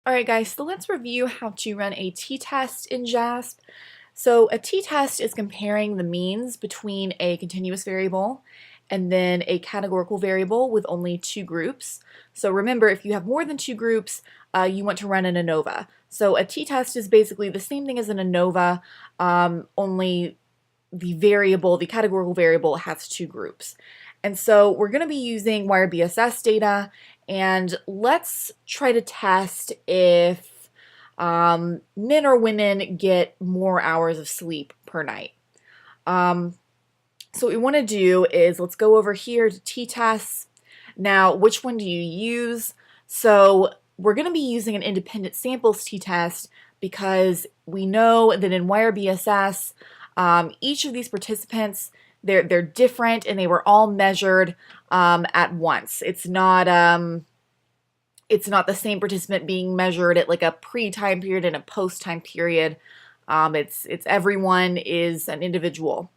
Alright guys, so let's review how to run a t-test in JASP. So a t-test is comparing the means between a continuous variable and then a categorical variable with only two groups. So remember, if you have more than two groups, you want to run an ANOVA. So a t-test is basically the same thing as an ANOVA, only the categorical variable has two groups. And so we're going to be using WiredBSS data, and let's try to test if men or women get more hours of sleep per night. So what we want to do is let's go over here to t-tests. Now, which one do you use? So we're going to be using an independent samples t-test because we know that in WiredBSS, each of these participants, they're different and they were all measured at once. It's not the same participant being measured at like a pre-time period and a post-time period. It's everyone is an individual.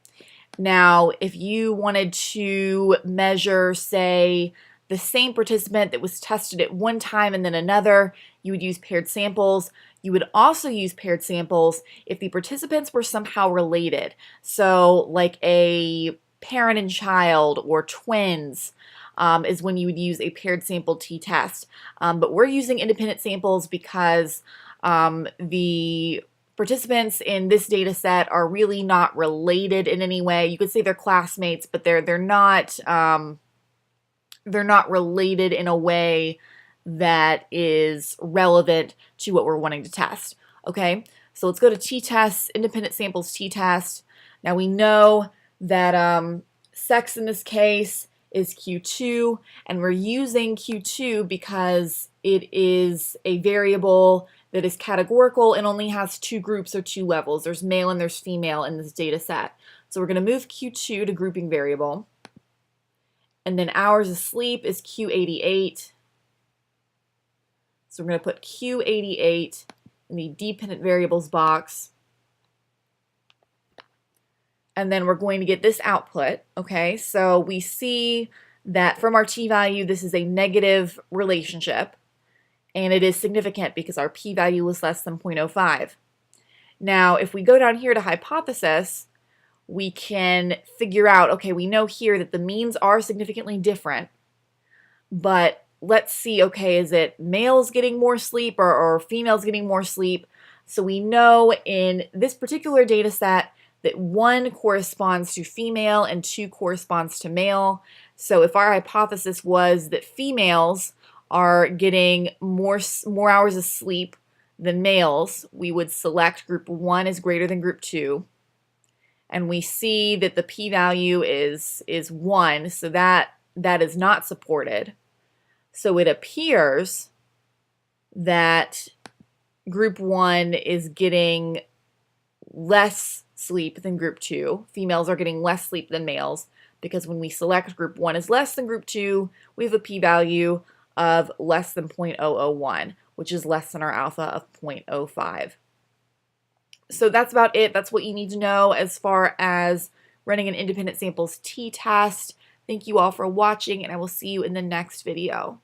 Now, if you wanted to measure, say, the same participant that was tested at one time and then another, you would use paired samples. You would also use paired samples if the participants were somehow related. So like a parent and child or twins is when you would use a paired sample t-test. But we're using independent samples because the participants in this data set are really not related in any way. You could say they're classmates, but they're not related in a way that is relevant to what we're wanting to test. Okay, so let's go to t-test, independent samples t-test. Now we know that sex in this case is Q2, and we're using Q2 because it is a variable that is categorical and only has two groups or two levels. There's male and there's female in this data set. So we're going to move Q2 to grouping variable. And then hours of sleep is Q88. So we're going to put Q88 in the dependent variables box. And then we're going to get this output. Okay, so we see that from our t-value, this is a negative relationship. And it is significant because our p-value was less than 0.05. Now, if we go down here to hypothesis, we can figure out, okay, we know here that the means are significantly different, but let's see, okay, is it males getting more sleep or females getting more sleep? So we know in this particular data set that 1 corresponds to female and 2 corresponds to male. So if our hypothesis was that females are getting more hours of sleep than males, we would select group 1 is greater than group 2. And we see that the p-value is 1, so that is not supported. So it appears that group 1 is getting less sleep than group 2. Females are getting less sleep than males because when we select group 1 is less than group 2, we have a p-value of less than 0.001, which is less than our alpha of 0.05. So that's about it. That's what you need to know as far as running an independent samples t-test. Thank you all for watching, and I will see you in the next video.